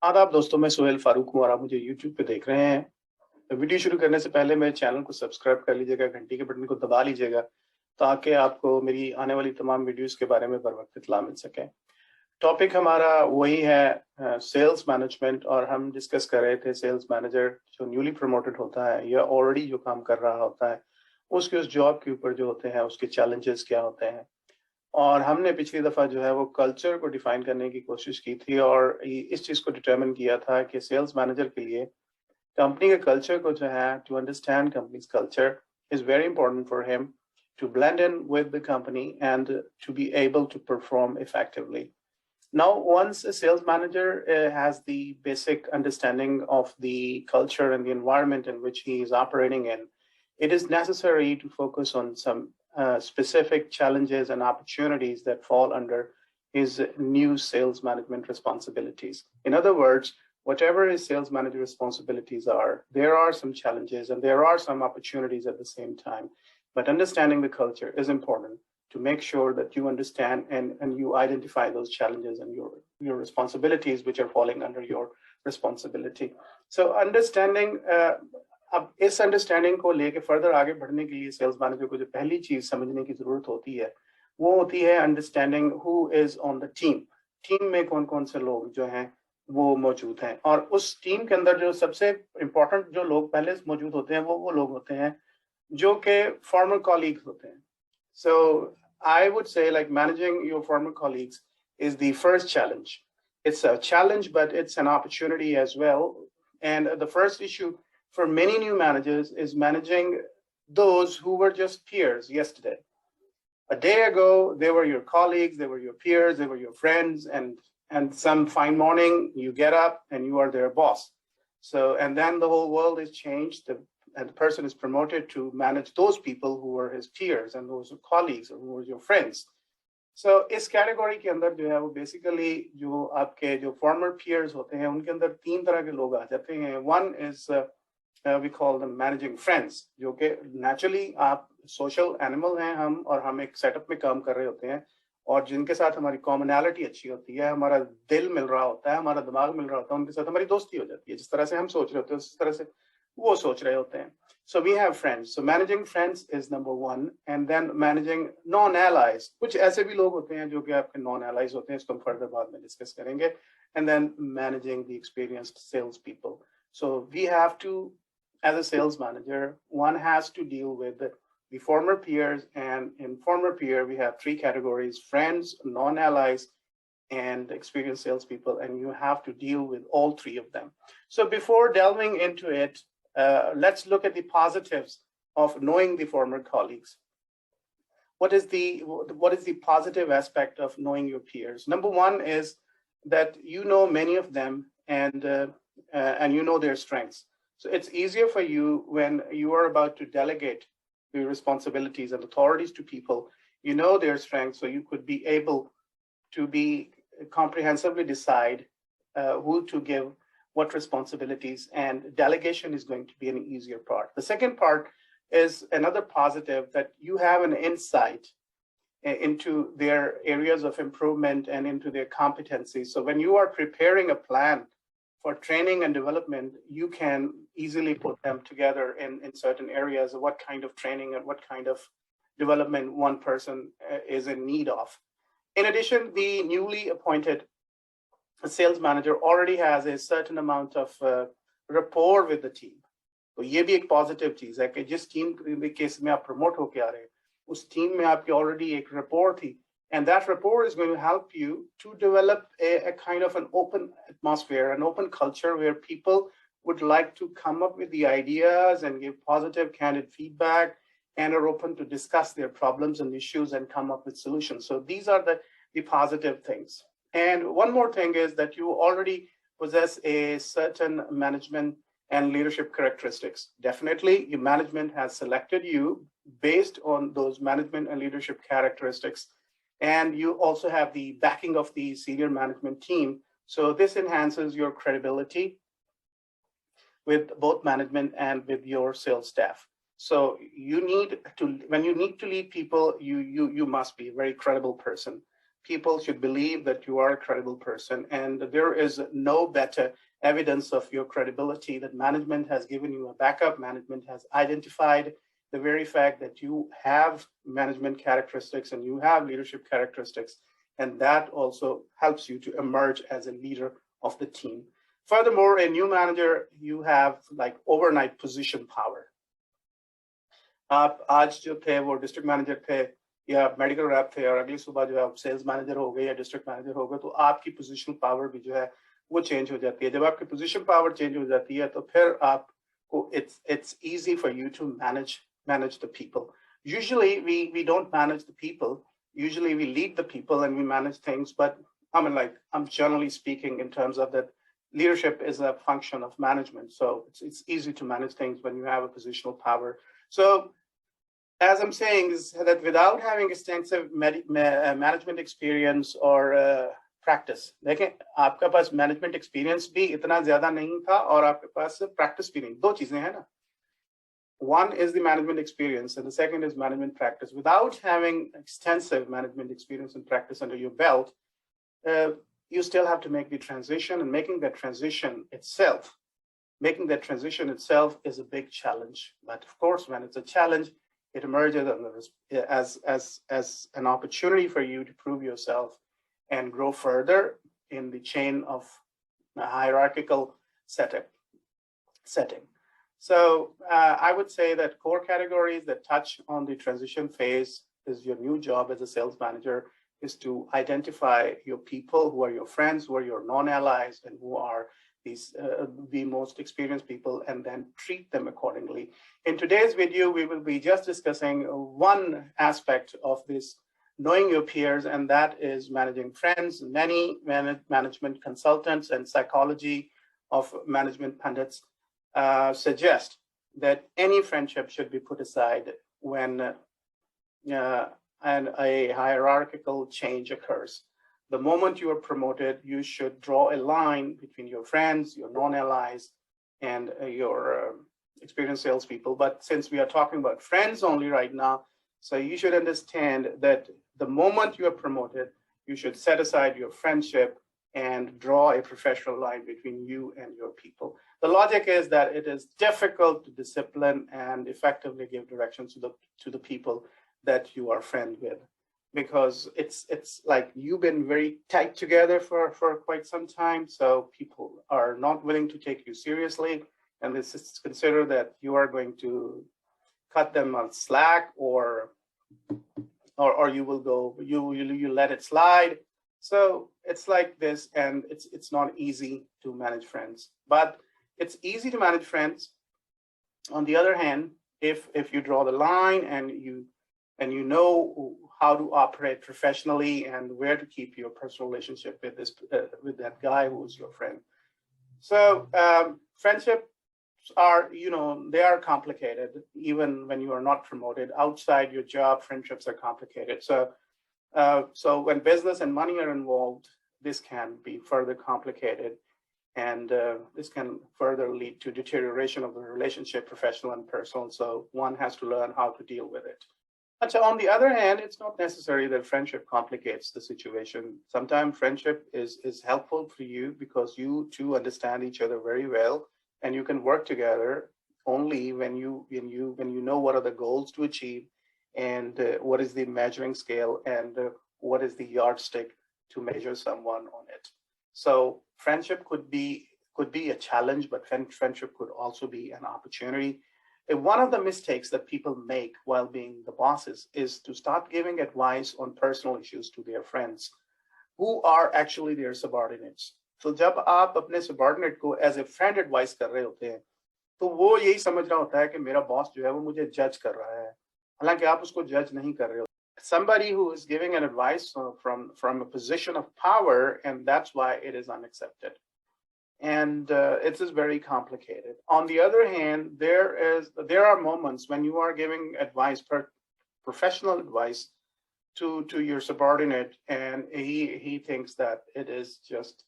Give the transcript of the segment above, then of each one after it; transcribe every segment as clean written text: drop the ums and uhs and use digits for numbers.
आदाब दोस्तों, मैं सुहेल फारूक हूँ और आप मुझे YouTube पे देख रहे हैं। वीडियो शुरू करने से पहले मेरे चैनल को सब्सक्राइब कर लीजिएगा, घंटी के बटन को दबा लीजिएगा ताकि आपको मेरी आने वाली तमाम वीडियोस के बारे में बर वक्त इत्तला मिल सके। टॉपिक हमारा वही है सेल्स मैनेजमेंट, और हम डिस्कस कर रहे थे सेल्स मैनेजर जो न्यूली प्रमोटेड होता है या ऑलरेडी जो काम कर रहा होता है उसके उस जॉब के ऊपर जो होते हैं उसके चैलेंजेस क्या होते हैं। और हमने पिछली दफ़ा जो है वो कल्चर को डिफाइन करने की कोशिश की थी और इस चीज़ को डिटरमिन किया था कि सेल्स मैनेजर के लिए कंपनी के कल्चर को जो है to understand companies culture is very important for him to blend in with the company and to be able to perform effectively. Now, once a sales manager has the basic understanding of the culture and the environment in which he is operating in, it is necessary to focus on some specific challenges and opportunities that fall under his new sales management responsibilities. In other words, whatever his sales manager responsibilities are, there are some challenges and there are some opportunities at the same time. But understanding the culture is important to make sure that you understand and you identify those challenges and your responsibilities which are falling under your responsibility. So understanding अब इस understanding को लेके further आगे बढ़ने के लिए sales manager को जो पहली चीज समझने की जरूरत होती है वो होती है understanding who is on the team. Team में कौन कौन से लोग जो हैं वो मौजूद हैं, और उस टीम के अंदर जो सबसे इम्पोर्टेंट जो लोग पहले मौजूद होते हैं वो लोग होते हैं जो कि former colleagues होते हैं. So I would say like managing your former colleagues is the first challenge. It's a challenge, but it's an opportunity as well. And the first issue for many new managers is managing those who were just peers yesterday. A day ago, they were your colleagues, they were your peers, they were your friends, and some fine morning you get up and you are their boss. So, and then the whole world is changed. And the person is promoted to manage those people who were his peers and those colleagues or who were your friends. So इस category के अंदर जो है वो basically जो आपके जो farmer peers होते हैं उनके अंदर तीन तरह के लोग आ जाते हैं. One is we call them managing friends, जो कि naturally आप social animal हैं हम, और हम एक setup में काम कर रहे होते हैं और जिनके साथ हमारी commonality अच्छी होती है, हमारा दिल मिल रहा होता है, हमारा दिमाग मिल रहा होता है, उनके साथ हमारी दोस्ती हो जाती है. जिस तरह से हम सोच रहे होते हैं उस तरह से वो सोच रहे होते हैं. So we have friends. So managing friends is number one, and then managing non-allies. कुछ ऐसे भी लोग होते हैं जो कि आपके non-allies होते हैं, इसको हम further बाद में discuss करेंगे. And then managing the experienced salespeople. So we have to, as a sales manager, one has to deal with the former peers, and in former peer we have three categories: friends, non-allies, and experienced salespeople, and you have to deal with all three of them. So before delving into it, let's look at the positives of knowing the former colleagues. What is the positive aspect of knowing your peers? Number one is that you know many of them, and you know their strengths. So it's easier for you when you are about to delegate the responsibilities and authorities to people. You know their strengths, so you could be able to comprehensively decide who to give what responsibilities, and delegation is going to be an easier part. The second part is another positive, that you have an insight into their areas of improvement and into their competencies. So when you are preparing a plan for training and development, you can easily put them together in certain areas of what kind of training and what kind of development one person is in need of. In addition, the newly appointed sales manager already has a certain amount of rapport with the team. तो ये भी एक positive चीज है कि जिस team के case में आप प्रमोट होके आ रहे हैं उस टीम में आपकी ऑलरेडी एक rapport थी, and that rapport is going to help you to develop a kind of an open atmosphere, an open culture where people would like to come up with the ideas and give positive, candid feedback, and are open to discuss their problems and issues and come up with solutions. So these are the positive things. And one more thing is that you already possess a certain management and leadership characteristics. Definitely, your management has selected you based on those management and leadership characteristics. And you also have the backing of the senior management team. So this enhances your credibility with both management and with your sales staff. So you need to, when you need to lead people, you must be a very credible person. people should believe that you are a credible person, and there is no better evidence of your credibility that management has given you a backup. Management has identified the very fact that you have management characteristics and you have leadership characteristics, and that also helps you to emerge as a leader of the team. Furthermore, a new manager, you have like overnight position power. आप आज जो थे वो district manager थे या medical rap थे और अगली सुबह जो है आप सेल्स मैनेजर हो गए या डिस्ट्रिक्ट मैनेजर हो गए, तो आपकी पोजीशनल पावर भी जो है वो चेंज हो जाती है. जब आपकी पोजीशन पावर चेंज हो जाती है तो फिर आपको it's easy for you to manage the people. Usually we don't manage the people. Usually we lead the people and we manage things, but I mean, like, I'm generally speaking in terms of that leadership is a function of management. So it's easy to manage things when you have a positional power. So as I'm saying is that without having extensive management experience or practice, देखें आपका पास management experience भी इतना ज़्यादा नहीं था और आपके पास practice भी नहीं, दो चीजें हैं ना. One is the management experience and the second is management practice. Without having extensive management experience and practice under your belt, you still have to make the transition, and making that transition itself is a big challenge. But of course, when it's a challenge, it emerges as an opportunity for you to prove yourself and grow further in the chain of a hierarchical setting. So I would say that core categories that touch on the transition phase is your new job as a sales manager is to identify your people who are your friends, who are your non-allies, and who are these the most experienced people, and then treat them accordingly. In today's video, we will be just discussing one aspect of this knowing your peers, and that is managing friends. Many management consultants and psychology of management pundits suggest that any friendship should be put aside when and a hierarchical change occurs. The moment you are promoted, you should draw a line between your friends, your non-allies, and your experienced salespeople. But since we are talking about friends only right now, so you should understand that the moment you are promoted, you should set aside your friendship and draw a professional line between you and your people. The logic is that it is difficult to discipline and effectively give direction to the people that you are friends with, because it's like you've been very tight together for quite some time, so people are not willing to take you seriously, and this is considered that you are going to cut them on slack, or you will go, you let it slide. So it's like this, and it's not easy to manage friends, but it's easy to manage friends. On the other hand, if you draw the line and you know how to operate professionally and where to keep your personal relationship with this with that guy who's your friend. So friendships are, they are complicated. Even when you are not promoted outside your job, friendships are complicated. So when business and money are involved, this can be further complicated, and this can further lead to deterioration of the relationship, professional and personal. So one has to learn how to deal with it. But on the other hand, it's not necessary that friendship complicates the situation. Sometimes friendship is helpful for you because you two understand each other very well, and you can work together only when you know what are the goals to achieve, and what is the measuring scale, and what is the yardstick to measure someone on it. So friendship could be a challenge, but friendship could also be an opportunity. And one of the mistakes that people make while being the bosses is to start giving advice on personal issues to their friends, who are actually their subordinates. So जब आप अपने subordinate को as a friend advice कर रहे होते हैं, तो वो यही समझ रहा होता है कि मेरा boss जो है वो मुझे judge कर रहा है, हालांकि आप उसको judge नहीं कर रहे हो. Somebody who is giving an advice from a position of power, and that's why it is unaccepted. And it is very complicated. On the other hand, there are moments when you are giving advice, professional advice, to your subordinate, and he thinks that it is just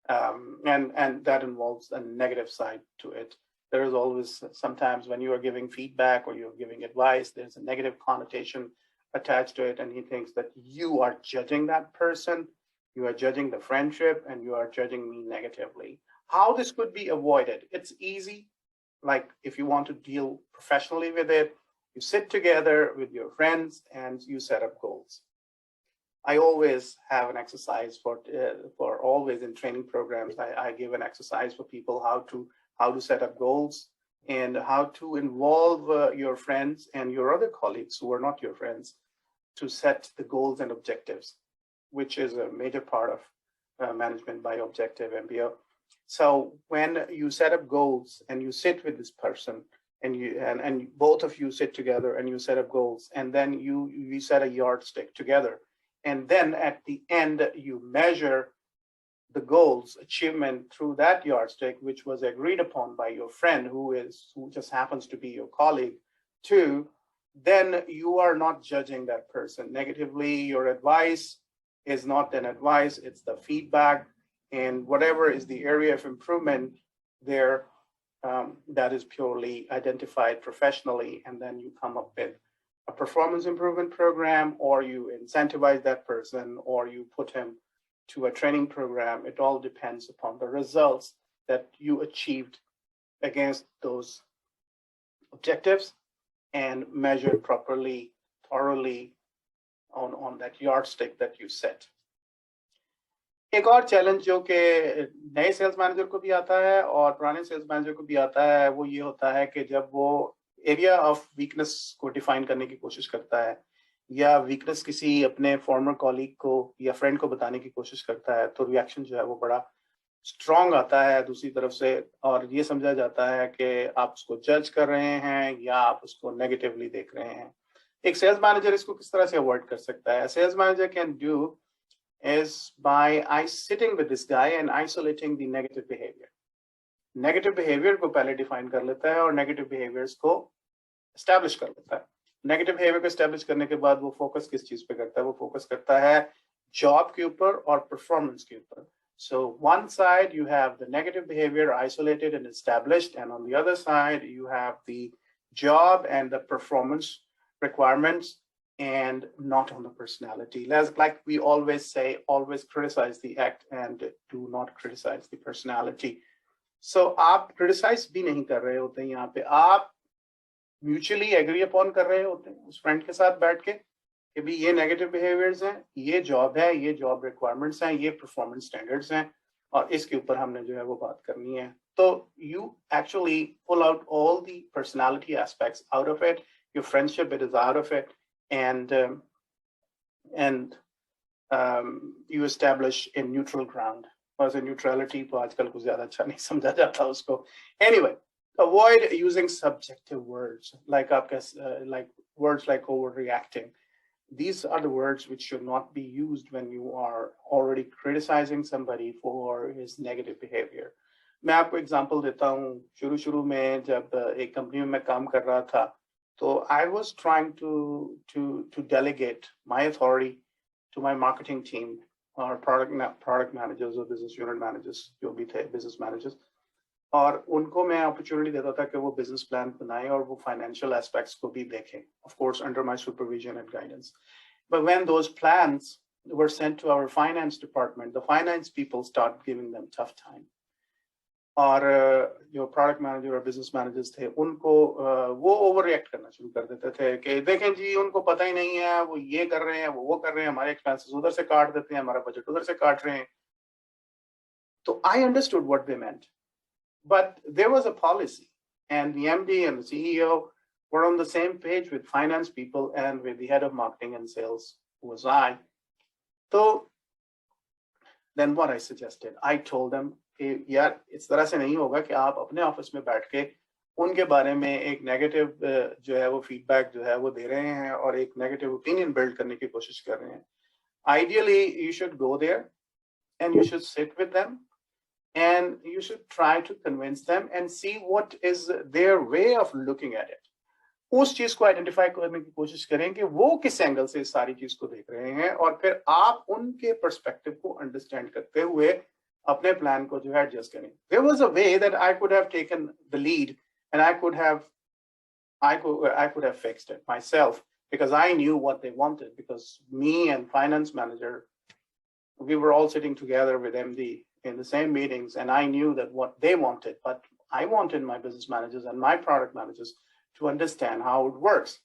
and that involves a negative side to it. There is always sometimes when you are giving feedback or you're giving advice, there's a negative connotation attached to it, and he thinks that you are judging that person, you are judging the friendship, and you are judging me negatively. How this could be avoided? It's easy. Like if you want to deal professionally with it, you sit together with your friends and you set up goals. I always have an exercise for always in training programs. I give an exercise for people how to set up goals and how to involve your friends and your other colleagues who are not your friends to set the goals and objectives, which is a major part of management by objective MBO. So when you set up goals and you sit with this person and both of you sit together and you set up goals, and then you set a yardstick together, and then at the end you measure the goals achievement through that yardstick, which was agreed upon by your friend who just happens to be your colleague too, then you are not judging that person negatively. Your advice is not an advice, it's the feedback, and whatever is the area of improvement there, that is purely identified professionally, and then you come up with a performance improvement program, or you incentivize that person, or you put him to a training program. It all depends upon the results that you achieved against those objectives and measured properly, thoroughly on that yardstick that you set. एक और challenge जो कि नए sales manager को भी आता है और पुराने सेल्स मैनेजर को भी आता है, वो ये होता है कि जब वो एरिया ऑफ वीकनेस को डिफाइन करने की कोशिश करता है या वीकनेस किसी अपने फॉर्मर कॉलीग को या फ्रेंड को बताने की कोशिश करता है, तो रिएक्शन जो है वो बड़ा स्ट्रॉन्ग आता है दूसरी तरफ से, और ये समझा जाता है कि आप उसको जज कर रहे हैं या आप उसको नेगेटिवली देख रहे हैं. एक सेल्स मैनेजर इसको किस तरह से अवॉइड कर सकता है? Sales manager can do is by sitting with this guy and isolating the negative behavior. Negative behavior को पहले define कर लेता है और negative behaviors को establish कर लेता है. Negative behavior को establish करने के बाद वो focus किस चीज पे करता है? वो focus करता है job के ऊपर और performance के ऊपर. So one side you have the negative behavior isolated and established, and on the other side you have the job and the performance requirements, and not on the personality. Like we always say, always criticize the act and do not criticize the personality. So आप criticize भी नहीं कर रहे होते हैं यहाँ पे, आप mutually agree upon कर रहे होते हैं उस friend के साथ बैठ के कि भी ये negative behaviors हैं, ये job है, ये job requirements हैं, ये performance standards हैं, और इसके ऊपर हमने जो है वो बात करनी है. तो you actually pull out all the personality aspects out of it, your friendship it is out of it, and you establish a neutral ground. As a neutrality तो आजकल कुछ ज़्यादा अच्छा नहीं समझा जाता उसको. Anyway, avoid using subjective words like like words like overreacting. These are the words which should not be used when you are already criticizing somebody for his negative behavior. मैं आपको example देता हूँ. शुरू में जब एक कंपनी में मैं काम कर रहा था, so I was trying to delegate my authority to my marketing team, or product managers or business unit managers, जो भी थे business managers, और उनको मैं opportunity देता था कि वो business plan बनाएं और वो financial aspects को भी देखें, of course under my supervision and guidance. But when those plans were sent to our finance department, the finance people start giving them tough time. और जो प्रोडक्ट मैनेजर और business managers थे उनको वो over react करना शुरू कर देते थे कि देखें जी उनको पता ही नहीं है, वो ये कर रहे हैं, वो कर रहे हैं, हमारे एक्सपेंसेस उधर से काट देते हैं, हमारा बजट उधर से काट रहे हैं. तो I understood what they meant, but there was a policy, and the MD and the CEO were on the same page with finance people and with the head of marketing and sales, who was I. So then what I suggested, I told them, यार इस तरह से नहीं होगा कि आप अपने office में बैठ के उनके बारे में एक नेगेटिव जो है वो फीडबैक जो है वो दे रहे हैं और एक नेगेटिव ओपिनियन बिल्ड करने की कोशिश कर रहे हैं. Ideally, you should go there and you should sit with them and you should try to convince them and see what is their way of looking at it. उस चीज को identify करने की कोशिश करें कि वो किस एंगल से सारी चीज को देख रहे हैं, और फिर आप उनके पर्सपेक्टिव को अंडरस्टैंड करते हुए अपने प्लान को जो है एडजस्ट करें. There was a way that I could have taken the lead and I could have fixed it myself. because I knew what they wanted, because me and finance manager, we were all sitting together with MD in the same meetings, and I knew that what they wanted, but I wanted my business managers and my product managers to understand how it works.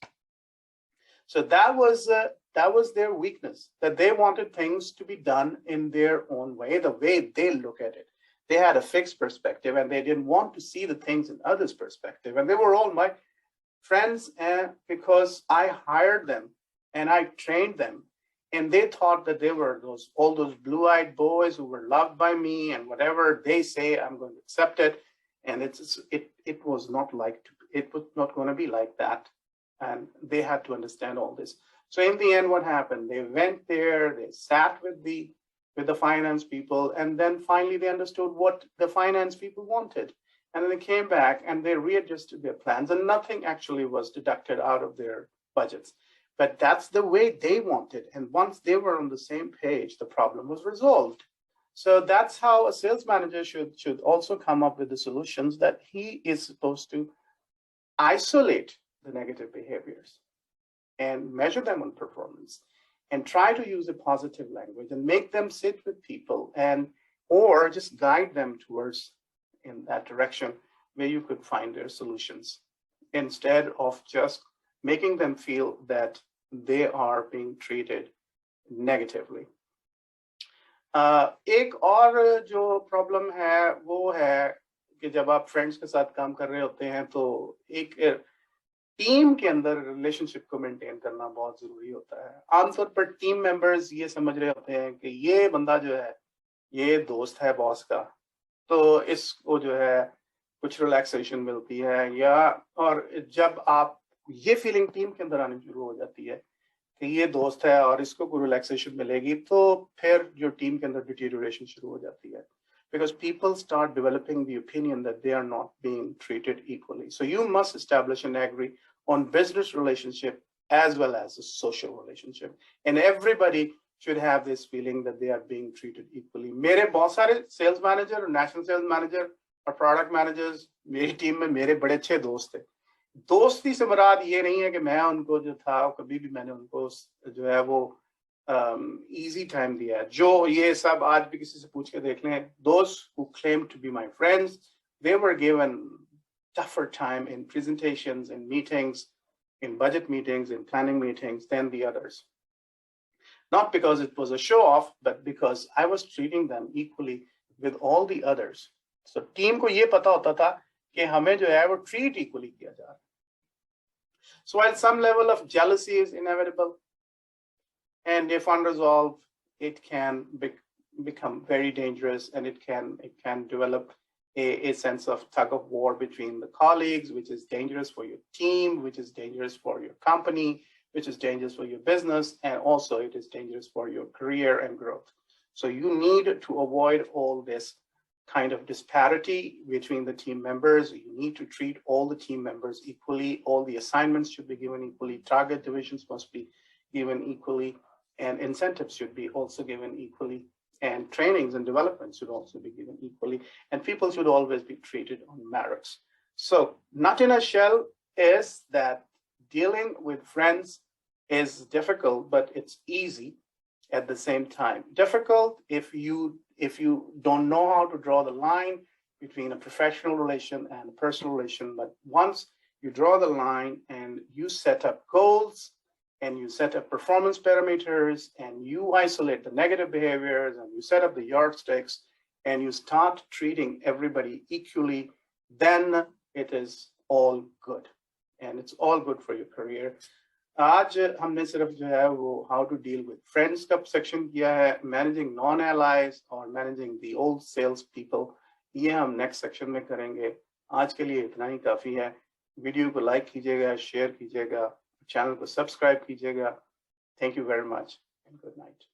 So that was their weakness, that they wanted things to be done in their own way, the way they look at it. They had a fixed perspective, and they didn't want to see the things in others' perspective. And they were all my friends, and because I hired them and I trained them, and they thought that they were all those blue-eyed boys who were loved by me, and whatever they say, I'm going to accept it. And it was not going to be like that. And they had to understand all this. So in the end, what happened? They went there, they sat with the finance people, and then finally they understood what the finance people wanted. And then they came back and they readjusted their plans, and nothing actually was deducted out of their budgets. But that's the way they wanted. And once they were on the same page, the problem was resolved. So that's how a sales manager should also come up with the solutions, that he is supposed to isolate the negative behaviors and measure them on performance, and try to use a positive language and make them sit with people, or just guide them towards in that direction where you could find their solutions, instead of just making them feel that they are being treated negatively. एक और जो problem है वो है कि जब आप friends के साथ काम कर रहे होते हैं तो एक टीम के अंदर रिलेशनशिप को मेंटेन करना बहुत जरूरी होता है। आमतौर पर टीम मेंबर्स ये समझ रहे होते हैं कि ये बंदा जो है ये दोस्त है बॉस का, तो इसको जो है कुछ रिलैक्सेशन मिलती है, या और जब आप ये फीलिंग टीम के अंदर आनी शुरू हो जाती है कि ये दोस्त है और इसको कोई रिलैक्सेशन मिलेगी, तो फिर जो टीम के अंदर डिटीरियोरेशन शुरू हो जाती है, because people start developing the opinion that they are not being treated equally. So you must establish and agree on business relationship as well as a social relationship, and everybody should have this feeling that they are being treated equally. मेरे बहुत सारे sales manager, national sales manager और product managers मेरी team में मेरे बड़े अच्छे दोस्त थे। दोस्ती से मुराद ये नहीं है कि मैं उनको जो था कभी भी मैंने उनको जो है वो easy time दिया है। जो ये सब आज भी किसी से पूछ के देख लें, those who claim to be my friends, they were given tougher time in presentations, in meetings, in budget meetings, in planning meetings than the others. Not because it was a show off, but because I was treating them equally with all the others. So team को ये पता होता था कि हमें जो है वो treat equally किया जा रहा है. So while some level of jealousy is inevitable, and if unresolved, it can become very dangerous, and it can develop a sense of tug of war between the colleagues, which is dangerous for your team, which is dangerous for your company, which is dangerous for your business, and also it is dangerous for your career and growth. So you need to avoid all this kind of disparity between the team members. You need to treat all the team members equally. All the assignments should be given equally. Target divisions must be given equally, and incentives should be also given equally. And trainings and development should also be given equally. And people should always be treated on merits. So nut in a shell is that dealing with friends is difficult, but it's easy at the same time. Difficult if you don't know how to draw the line between a professional relation and a personal relation. But once you draw the line and you set up goals and you set up performance parameters and you isolate the negative behaviors and you set up the yardsticks and you start treating everybody equally, then it is all good. And it's all good for your career. आज हमने सिर्फ जो है वो how to deal with friends का section किया है, managing non-allies और managing the old sales people, ये हम next section में करेंगे. आज के लिए इतना ही काफी है. वीडियो को लाइक कीजिएगा, शेयर कीजिएगा, चैनल को सब्सक्राइब कीजिएगा. Thank you very much and good night.